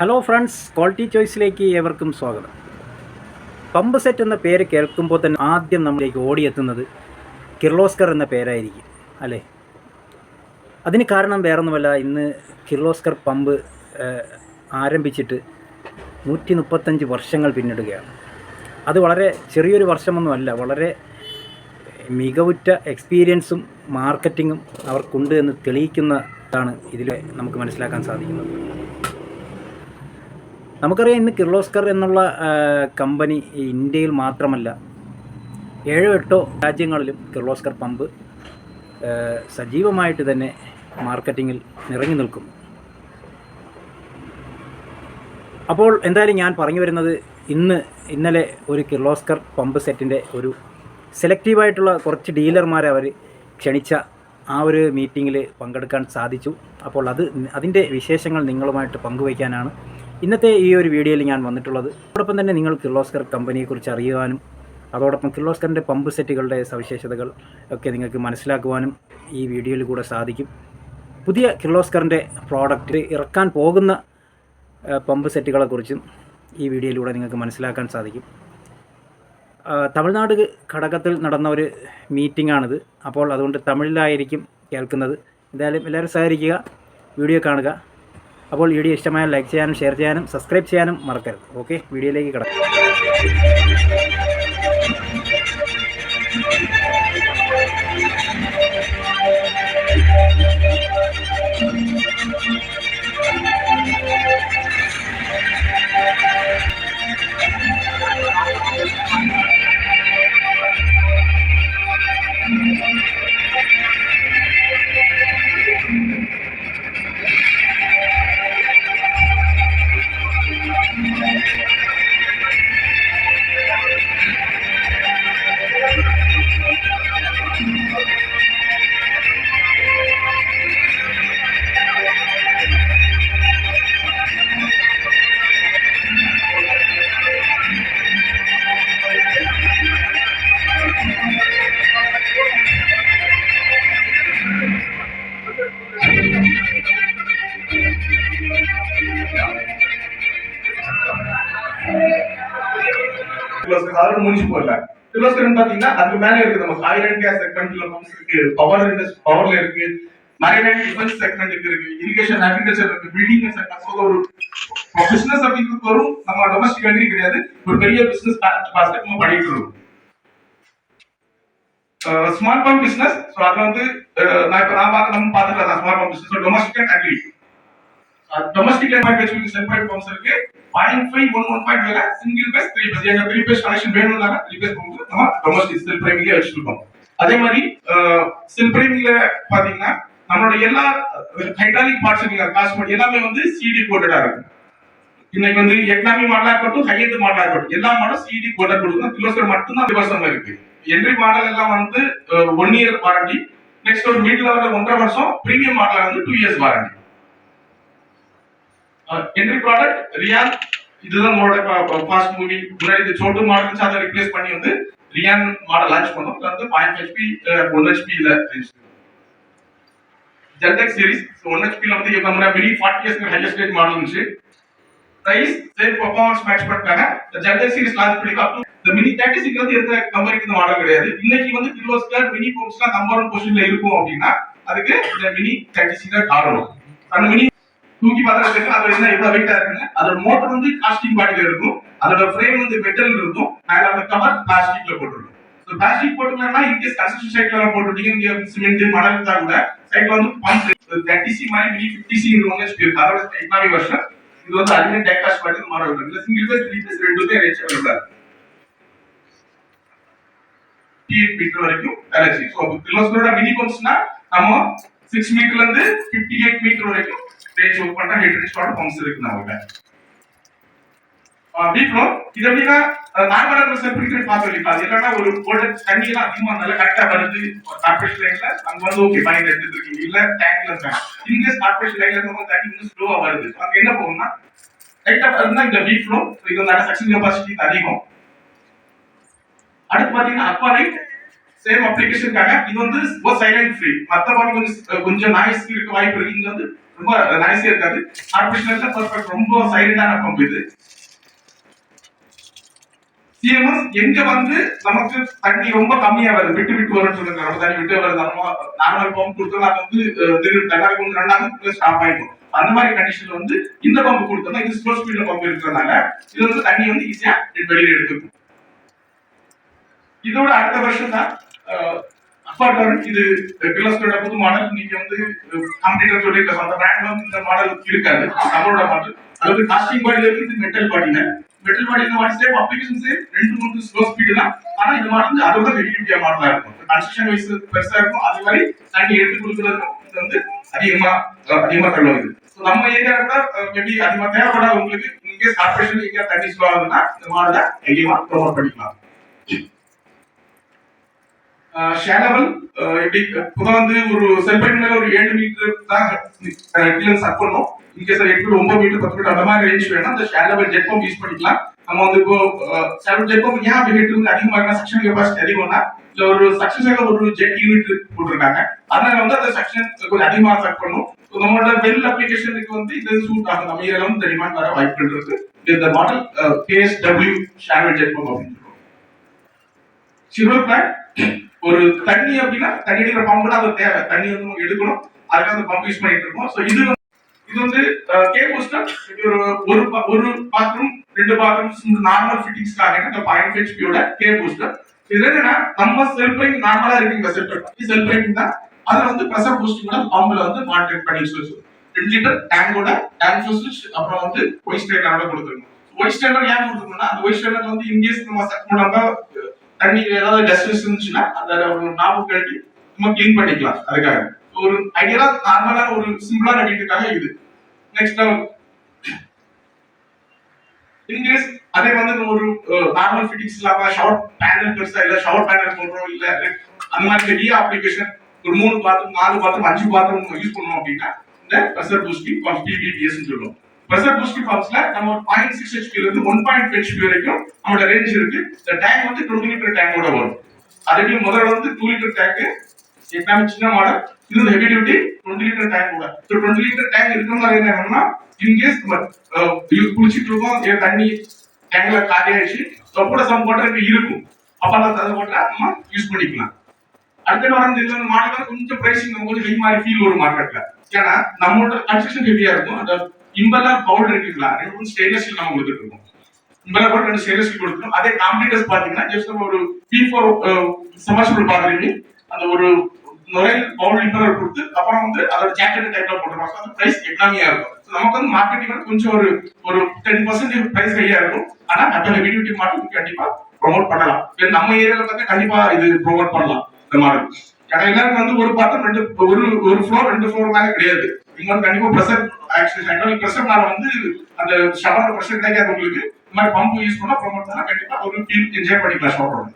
Hello friends, quality ചോയ്സിലേക്ക് ഏവർക്കും സ്വാഗതം. Pump set എന്ന പേര് കേൾക്കുമ്പോൾ തന്നെ ആദ്യം നമ്മളിലേക്ക് ഓടിയെത്തുന്നത് കിർലോസ്കർ എന്ന പേരായിരിക്കും അല്ലേ? അതിന് കാരണം വേറൊന്നുമല്ല, ഇന്ന് കിർലോസ്കർ പമ്പ് ആരംഭിച്ചിട്ട് 135 വർഷങ്ങൾ പിന്നിടുകയാണ്. അത് വളരെ ചെറിയൊരു വർഷമൊന്നുമല്ല, വളരെ മികവുറ്റ എക്സ്പീരിയൻസും മാർക്കറ്റിങ്ങും അവർക്കുണ്ട് എന്ന് തെളിയിക്കുന്നതാണ് ഇതിൽ നമുക്ക് മനസ്സിലാക്കാൻ സാധിക്കുന്നത്. നമുക്കറിയാം, ഇന്ന് കിർലോസ്കർ എന്നുള്ള കമ്പനി ഇന്ത്യയിൽ മാത്രമല്ല 7-8 രാജ്യങ്ങളിലും കിർലോസ്കർ പമ്പ് സജീവമായിട്ട് തന്നെ മാർക്കറ്റിങ്ങിൽ നിറഞ്ഞു നിൽക്കുന്നു. അപ്പോൾ എന്തായാലും ഞാൻ പറഞ്ഞു വരുന്നത്, ഇന്നലെ ഒരു കിർലോസ്കർ പമ്പ് സെറ്റിൻ്റെ ഒരു സെലക്റ്റീവായിട്ടുള്ള കുറച്ച് ഡീലർമാരെ അവർ ക്ഷണിച്ച ആ ഒരു മീറ്റിങ്ങിൽ പങ്കെടുക്കാൻ സാധിച്ചു. അപ്പോൾ അതിൻ്റെ വിശേഷങ്ങൾ നിങ്ങളുമായിട്ട് പങ്കുവയ്ക്കാനാണ് ഇന്നത്തെ ഈ ഒരു വീഡിയോയിൽ ഞാൻ വന്നിട്ടുള്ളത്. അതോടൊപ്പം തന്നെ നിങ്ങൾ കിർലോസ്കർ കമ്പനിയെക്കുറിച്ച് അറിയുവാനും അതോടൊപ്പം കിർലോസ്കറിൻ്റെ പമ്പ് സെറ്റുകളുടെ സവിശേഷതകൾ ഒക്കെ നിങ്ങൾക്ക് മനസ്സിലാക്കുവാനും ഈ വീഡിയോയിൽ കൂടെ സാധിക്കും. പുതിയ കിർലോസ്കറിൻ്റെ പ്രോഡക്റ്റ് ഇറക്കാൻ പോകുന്ന പമ്പ് സെറ്റുകളെക്കുറിച്ചും ഈ വീഡിയോയിലൂടെ നിങ്ങൾക്ക് മനസ്സിലാക്കാൻ സാധിക്കും. തമിഴ്നാട് ഘടകത്തിൽ നടന്ന ഒരു മീറ്റിംഗാണിത്. അപ്പോൾ അതുകൊണ്ട് തമിഴിലായിരിക്കും കേൾക്കുന്നത്. എന്തായാലും എല്ലാവരും സഹകരിക്കുക, വീഡിയോ കാണുക. അപ്പോൾ വീഡിയോ ഇഷ്ടമായാൽ ലൈക്ക് ചെയ്യാനും ഷെയർ ചെയ്യാനും സബ്സ്ക്രൈബ് ചെയ്യാനും മറക്കരുത്. ഓക്കെ, വീഡിയോയിലേക്ക് കിടക്കാം. அதோட முடிஞ்சு போகல. கிர்லோஸ்கர் பாத்தீங்கன்னா அதுக்கு மேல இருக்கு, நமக்கு ஆயில் அண்ட் கேஸ் செக்மெண்ட்ல பம்ப்ஸ் இருக்கு, பவர்ல இருக்கு, மரைன் அண்ட் டிஃபென்ஸ் செக்மெண்ட் இருக்கு, இரிகேஷன் அக்ரிகல்ச்சர் இருக்கு, பில்டிங் செக்மெண்ட். ஒரு பிசினஸ் அப்படிங்கிறது வரும், நம்ம டொமஸ்டிக் வேண்டி கிடையாது, ஒரு பெரிய பிசினஸ் பாஸ்கெட் நம்ம பண்ணிட்டு இருக்கோம். ஸ்மால் பம்ப் பிசினஸ், சோ அதுல வந்து நம்ம பாத்துக்கலாம். Small pump business domestic and agri. Domestic and manufacturing separate pumps இருக்கு. 0.5 1.5 வரை சிங்கிள் பேஸ் 3 பேஸ். ஏன்னா 3 பேஸ் கனெக்ஷன் வேணும்னா 3 பேஸ் பம்ப் நம்ம டொமஸ்டிக் செல் பிரைமிங்ல வச்சிருக்கோம். அதே மாதிரி செல் பிரைமிங்ல பாத்தீங்கன்னா நம்மளோட எல்லா ஹைட்ராலிக் பார்ட்ஸ் காஸ்மெட் எல்லாமே வந்து சிடி கோட்டடா இருக்கு. இன்னைக்கு வந்து எக்கனாமி மாடலா இருக்கட்டும், ஹை எண்ட் மாடலா இருக்கட்டும், எல்லா மாடலும் சிடி கோட்டட் கொடுக்கும். கிர்லோஸ்கர் மட்டும் தான் டிவர்சன் இருக்கு. என்ட்ரி மாடல் எல்லாம் வந்து 1 இயர் வாரண்டி. நெக்ஸ்ட் ஒரு மிட் லெவல்ல 1.5 வருஷம், பிரீமியம் மாடல் வந்து 2 இயர்ஸ் வாரண்டி. என்ட்ரி ப்ராடக்ட் ரியான், இதுதான் நம்மளோட ஃபாஸ்ட் மூவிங். முன்னாடி இது சோட்டு மாடல் அதை ரிப்ளேஸ் பண்ணி வந்து ரியான் மாடல் லான்ச் பண்ணோம். இது வந்து 0.5 HP 1 HP ல ஜெல்டெக் சீரிஸ் 1 HP ல வந்து நம்ம mini 40 years highest range model இருந்துச்சு. பிரைஸ் சேம் பெர்ஃபார்மன்ஸ் மேட்ச் பண்ணிட்டாங்க. ஜெல்டெக் சீரிஸ் லான்ச் பண்ணிருக்கோம். இந்த மினி 36 வந்து எந்த கம்பெனிக்கு இந்த மாடல் கிடையாது. இன்னைக்கு வந்து கிர்லோஸ்கர் மினி பம்ப்ஸ்லாம் நம்பர் 1 பொசிஷன்ல இருக்கும் அப்படின்னா அதுக்கு இந்த மினி 36 தான் காரணம். அந்த மினி தூக்கி பாத்திரத்துக்கு அது என்ன இவ்வளவு வெயிட்டா இருக்குங்க. அதோட மோட்டர் வந்து காஸ்டிங் பாடியில இருக்கும், அதோட ஃப்ரேம் வந்து மெட்டல் இருக்கும், மேல அந்த கவர் பிளாஸ்டிக்ல போட்டுருக்கும். சோ பிளாஸ்டிக் போட்டுட்டா இன்கேஸ் கன்ஸ்ட்ரக்ஷன் சைட்ல போட்டுட்டீங்க, நீங்க சிமெண்ட் மணல் இருந்தா கூட சைட்ல வந்து பம்ப் 30C மாதிரி மினி 50C இருக்கு. அதோட எக்கனாமி வெர்ஷன். இது வந்து அலுமினியம் டைகாஸ்ட் பாடி மாடல் இருக்கு. இதுல சிங்கிள் பேஸ் 3 பேஸ் ரெண்டுமே ரேஞ்ச் அவைலபிள். 58 மீட்டர் வரைக்கும் எலக்ட்ரிக். சோ கிர்லோஸ்கரோட மினி பம்ப்ஸ்னா நம்ம 6 மீட்டர்ல இருந்து 58 மீட்டர் வரைக்கும் ரேஞ்ச் ஒர்க் பண்ற ஹெட் ரேஞ்ச் பம்ப்ஸ் இருக்கு நமக்கு. வீட்ல இது எப்படின்னா நார்மலா செல் பிரிக்கெட் பாத்துறீங்க. அது என்னன்னா ஒரு வோல்டேஜ் தண்ணி எல்லாம் அதிகமா நல்லா கரெக்டா வருது. கார்ப்பரேஷன் லைன்ல அங்க வந்து ஓகே பாயிண்ட் எடுத்துட்டு இருக்கீங்க, இல்ல டேங்க்ல இருக்காங்க. இன்கேஸ் கார்ப்பரேஷன் லைன்ல நம்ம தண்ணி வந்து ஸ்லோவா வருது, அங்க என்ன போகும்னா ரைட்டா வருதுன்னா இந்த வீட் ஃப்ளோ, இது வந்து சக்சன் கெபாசிட்டி அதிகம். அடுத்து பாத்தீங்கன்னா அக்வாலைட் சேம் அப்ளிகேஷனுக்காக இது வந்து சைலண்ட் ஃப்ரீ. மத்தபடி கொஞ்சம் நாய்ஸ் இருக்க வாய்ப்பு இருக்கு. இங்க வந்து ரொம்ப நாய்ஸியா இருக்காது. ஆர்டிஃபிஷியல்ல பர்ஃபெக்ட் ரொம்ப சைலண்டான பம்ப் இது. சிஎம்எஸ் எங்க வந்து நமக்கு தண்ணி ரொம்ப கம்மியா வருது, விட்டு விட்டு வரும்னு சொல்லுங்க, ரொம்ப தண்ணி விட்டு வருது, நம்ம நார்மல் பம்ப் கொடுத்தோம் அது வந்து நின்று ரெண்டாவது ஸ்டாப் ஆயிடும். அந்த மாதிரி கண்டிஷன்ல வந்து இந்த பம்ப் கொடுத்தோம்னா இது ஸ்லோ ஸ்பீட்ல பம்ப் இருக்கிறதுனால இது வந்து தண்ணி வந்து ஈஸியா வெளியில எடுத்துக்கும். இதோட அடுத்த வருஷம் தான் அப்பார்ட்மெண்ட் இது கிர்லோஸ்கரோட புது மாடல். நீங்க வந்து கம்ப்ளீட்டா சொல்லிருக்க அந்த பிராண்ட்ல வந்து இந்த மாடல் இருக்காது, நம்மளோட மாடல். அதாவது காஸ்டிங் பாடியில இருக்கு, இது மெட்டல் பாடியில. மெட்டல் பாடியில what same applications 2-3 slow speed தான். ஆனா இந்த மாடல் வந்து அதோட ஹெவி டியூட்டியா மாடலா இருக்கும். கன்ஸ்ட்ரக்ஷன் வைஸ் பெருசா இருக்கும், அது மாதிரி தண்ணி எடுத்து கொடுக்கறதுக்கும் இது வந்து அதிகமா தள்ளுவது. நம்ம ஏரியா கூட மேபி அதிகமா தேவைப்படாத உங்களுக்கு இன்கேஸ் கார்பரேஷன் ஏரியா தண்ணி ஸ்லோ ஆகுதுன்னா இந்த மாடலை அதிகமா ப்ரொமோட் பண்ணிக்கலாம். ஷேலபிள் எப்படி புத வந்து ஒரு செல்பைன் மேல ஒரு 7 மீட்டர் தான் கிளியரன்ஸ் அப் பண்ணும். இன்கேஸ் 8 9 மீட்டர் 10 மீட்டர் அந்த மாதிரி ரேஞ்ச் வேணும், அந்த ஷேலபிள் ஜெட் பம்ப் யூஸ் பண்ணிக்கலாம். நம்ம வந்து இப்போ ஷேலபிள் ஜெட் பம்ப் ஏன் அப்படி ஹெட் வந்து அதிகமா இருக்கா, சக்ஷன் கெபாசிட்டி அதிகம்னா இல்ல ஒரு சக்சஸ்ல ஒரு ஜெட் யூனிட் போட்டிருக்காங்க, அதனால வந்து அந்த சக்ஷன் கொஞ்சம் அதிகமா அஃபெக்ட் பண்ணும். நம்மளோட வெல் அப்ளிகேஷனுக்கு வந்து இது சூட் ஆகும். நம்ம ஏரியால வந்து டிமாண்ட் வர வாய்ப்புகள் இருக்கு. இந்த மாடல் KSW ஷேலபிள் ஜெட் பம்ப் அப்படின்னு சொல்லுவோம். சில்வர் பிளான் ஒரு தண்ணி அப்படின்னா தண்ணி அடிக்கிற பம்பு தான் அது தேவை, தண்ணி வந்து நம்ம எடுக்கணும், அதுக்காக அந்த பம்ப் யூஸ் பண்ணிட்டு இருக்கோம். ஸோ இது வந்து கே பூஸ்டர் ஒரு பாத்ரூம் 2 பாத்ரூம் நார்மல் ஃபிட்டிங்ஸ்க்காக இந்த 0.5 ஹெச்பியோட கே பூஸ்டர். இது என்னன்னா நம்ம செல்ஃப் நார்மலா இருக்குங்க செல்ஃப் ரைட்டிங் தான், அதுல வந்து ப்ரெஷர் பூஸ்டிங்கோட பம்புல வந்து மானிட்டர் பண்ணி வச்சிருக்கோம். 2 லிட்டர் டேங்கோட டேங்க் ஸ்விட்ச் அப்புறம் வந்து ஒயிட் ஸ்ட்ரைனரோட கொடுத்துருக்கோம். ஒயிட் ஸ்ட்ரைனர் ஏன் கொடுத்துருக்கோம்னா அந்த ஒயிட் ஸ்ட்ரைனர் வந்து இன்கேஸ் நம்ம சக் பண்ணாம தண்ணி ஏதாவது டஸ்ட் இருந்துச்சுன்னா அந்த ஒரு நாபு கழட்டி நம்ம கிளீன் பண்ணிக்கலாம். அதுக்காக ஒரு ஐடியா நார்மலான ஒரு சிம்பிளான வீட்டுக்காக இது. நெக்ஸ்ட் இன்கேஸ் அதே வந்து ஒரு நார்மல் ஃபிட்டிங்ஸ் இல்லாம ஷவர் பேனல் பெருசா இல்ல ஷவர் பேனல் போடுறோம் இல்ல அந்த மாதிரி பெரிய அப்ளிகேஷன் ஒரு 3 பாத்ரூம் 4 பாத்ரூம் 5 பாத்ரூம் யூஸ் பண்ணோம் அப்படின்னா இந்த ப்ரெஷர் பூஸ்டிங் பம்ப் PBPS சொல்லுவோம். ப்ரெஷர் பூஸ்டிங் பம்ப்ஸ்ல நம்ம 0.6 HP ல இருந்து 1.5 HP வரைக்கும் நம்மளோட ரேஞ்ச் இருக்கு. இந்த டேங்க் வந்து 20 லிட்டர் டேங்கோட வரும். அதுக்கு முதல்ல வந்து 2 லிட்டர் டேங்க் எல்லாமே சின்ன மாடல், இது ஹெவி டியூட்டி 20 லிட்டர் டேங்கோட. ஸோ 20 லிட்டர் டேங்க் இருக்கிறதுனால என்ன ஆகும்னா இன்கேஸ் குளிச்சிட்டு இருக்கோம் தண்ணி டேங்க்ல காலி ஆயிடுச்சு, கூட சம் வாட்டர் இருக்கும், அப்ப அந்த வாட்டரை நம்ம யூஸ் பண்ணிக்கலாம். அடுத்த வாரம் இந்த மாடல் கொஞ்சம் பிரைசிங் கொஞ்சம் ஹை மாதிரி ஃபீல் வரும் மார்க்கெட்ல. ஏன்னா நம்மளோட கன்ஸ்ட்ரக்ஷன் ஹெவியா இருக்கும். அந்த இம்பெல்லர் பவுடர் இருக்குங்களா, 2 ஸ்டெயின்லெஸ் ஸ்டீல் நம்ம கொடுத்துட்டு இருக்கோம். இம்பெல்லர் பவுடர் 2 ஸ்டெயின்லெஸ் ஸ்டீல் கொடுத்துருக்கோம். அதே காம்படிட்டர்ஸ் பாத்தீங்கன்னா ஜஸ்ட் ஒரு P4 சமர்சிபிள் பாக்குறீங்க, அந்த ஒரு நுரையில் பவுல் இம்பெல்லர் கொடுத்து அப்புறம் வந்து அதோட ஜாக்கெட் டைப்ல போட்டுருவாங்க. அந்த பிரைஸ் எக்கனாமியா இருக்கும். நமக்கு வந்து மார்க்கெட்டிங் கொஞ்சம் ஒரு 10% பிரைஸ் ஹையா இருக்கும். ஆனா நம்ம ஹெவி டியூட்டி மாடல் கண்டிப்பா ப்ரோமோட் பண்ணலாம். நம்ம ஏரியால பார்த்தா கண்டிப்பா இது ப்ரோமோட் பண்ணலாம் இந்த மாடல். ஏன்னா எல்லாரும் வந்து ஒரு பாத்திரம் ஒரு ஃப்ளோர் 2 ஃப்ளோர் மேல கிடையாது. இங்க வந்து கண்டிப்பா ப்ரெஷர் ஆக்சுவலி ப்ரெஷர்னால வந்து அந்த ஷவர் ப்ரெஷர் கிடைக்காது உங்களுக்கு. இந்த மாதிரி பம்ப் யூஸ் பண்ணா ப்ரோமோட் பண்ணா கண்டிப்பா ஒரு ஃபீல் என்ஜாய் பண்ணிக்கலாம் ஷவரோட.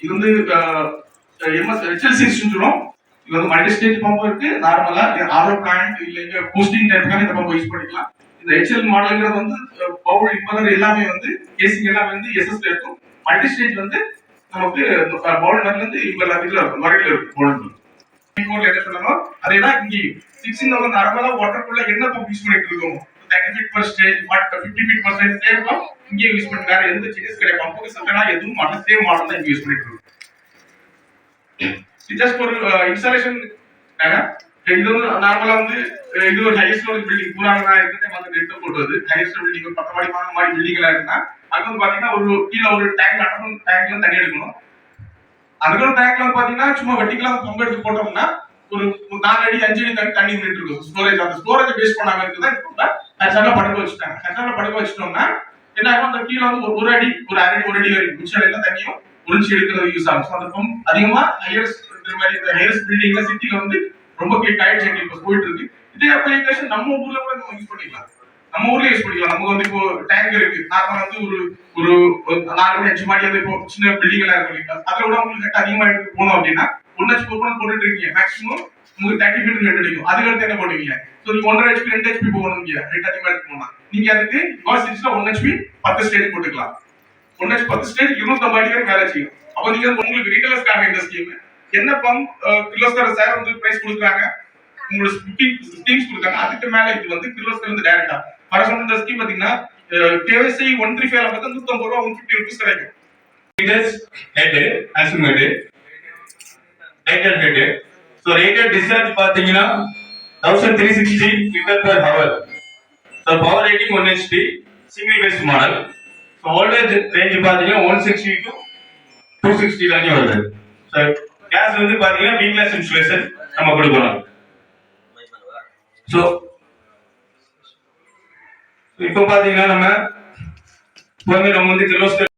இது வந்து HLC சொல்லுவோம். இது வந்து மல்டி ஸ்டேஜ் பம்ப் இருக்கு, நார்மலா ஆரோ பிளான்ட் இல்ல பூஸ்டிங் டைப்க்காக இந்த பம்ப் யூஸ் பண்ணிக்கலாம். இந்த HL மாடல்ங்கிறது வந்து பவுல் இம்பெல்லர் எல்லாமே வந்து கேசிங் எல்லாமே வந்து SS ல இருக்கும். மல்டி ஸ்டேஜ் வந்து நமக்கு பவுல் வந்து இம்பெல்லர் இதுல இருக்கும், வரையில இருக்கும் பவுல். என்ன சொல்லணும் அதேதான் இங்கேயும் 16,000 நார்மலா வாட்டருக்குள்ள என்ன பம்ப் யூஸ் பண்ணிட்டு இருக்கோம் 30 feet per stage 50 feet per stage same pump இங்கே யூஸ் பண்ணி வேற எந்த சேஞ்சஸ் கிடையாது. பம்புக்கு சட்டனா எதுவும் அந்த சேம் மாடல் தான் இங்க யூஸ் பண்ணிட்டு இருக்கோம். ஜஸ்ட் ஒரு இன்ஸ்டாலேஷன் இது நார்மலா வந்து இது ஒரு ஹையஸ்ட் லெவல் பில்டிங் பூராங்க இருக்கிறதே வந்து நெட் போடுறது ஹையஸ்ட் பில்டிங் ஒரு 10 மாடி மாதிரி பில்டிங் எல்லாம் இருந்தா அது வந்து பாத்தீங்கன்னா ஒரு கீழ ஒரு டேங்க் அட்டணும், டேங்க்ல தண்ணி எடுக்கணும். அதுக்கு டேங்க்ல வந்து பாத்தீங்கன்னா சும்மா வெட்டிக்கலா பம்ப் எடுத்து போட்டோம்னா ஒரு 4 அடி 5 அடி தண்ணி நின்னுட்டு இருக்கும். ஸ்டோரேஜ் அந்த ஸ்டோரேஜ் பேஸ் பண்ணாம இருக்குதா இப்ப ஹெச்ஆர்ல படுக்க வச்சுட்டாங்க. ஹெச்ஆர்ல படுக்க வச்சிட்டோம்னா என்ன ஆகும், அந்த கீழ வந்து ஒரு அடி ஒரு அரை ஒரு அடி வரைக்கும் மிச்சம் தண்ணியும் உறிஞ்சி எடுக்கிறது யூஸ் ஆகும். அந்த பம்ப் அதிகமா ஹையஸ்ட் பில்டிங்ல சிட்டில வந்து ரொம்ப கிளிக் ஆயிடுச்சு இப்போ போயிட்டு இருக்கு. இதே அப்ளிகேஷன் நம்ம ஊர்ல கூட நம்ம யூஸ் பண்ணிக்கலாம். நம்ம ஊர்ல யூஸ் பண்ணிக்கலாம். நமக்கு வந்து இப்போ டேங்க் இருக்கு, நார்மலா வந்து ஒரு 4 5 மாடி வந்து இப்போ சின்ன பில்டிங் எல்லாம் இருக்கு. அதுல கூட உங்களுக்கு அதிகமா எடுத்து போனோம் அப்படின்னா 1 HP போட்டுட்டு இருக்கீங்க, மேக்ஸிமம் உங்களுக்கு 30 feet ரேட் அடிக்கும். அதுக்கு அடுத்து என்ன பண்ணுவீங்க, ஸோ நீங்க 1.5 HP 2 HP போகணும், ரேட் அதிகமா எடுத்து போனா நீங்க அதுக்கு யூனிவர்சிட்டிஸ்ல 1 HP 10 ஸ்டேஜ் போட்டுக்கலாம். 1 HP 10 ஸ்டேஜ் 250 அடி வரை வேலை செய்யும். அப்ப நீங்க உங்களுக்கு ரீட்டைலர்ஸ்க்காக இந்த ஸ்கீம் என்ன பம்ப் கிர்லோஸ்கர் சார் வந்து பிரைஸ் கொடுக்குறாங்க உங்களோட ஸ்கீம்ஸ் கொடுத்தாங்க. அதுக்கு மேல இது வந்து கிர்லோஸ்கர் வந்து டைரக்டா ஃபார் எக்ஸாம்பிள் இந்த ஸ்கீம் பாத்தீங்கன்னா KYC 135 ல பார்த்தா 150 ரூபாய் 150 ரூபீஸ் கிடைக்கும். Leaders head assumed rated head. So rated discharge பாத்தீங்கன்னா 1360 liter per hour. So power rating 1 HP single based model. So voltage range பாத்தீங்கன்னா 160 to 260 வரைக்கும் வருது. So gas வந்து பாத்தீங்கன்னா B class insulation நம்ம கொடுக்கணும். So இப்போ பாத்தீங்கன்னா நம்ம வந்து கிர்லோஸ்கர்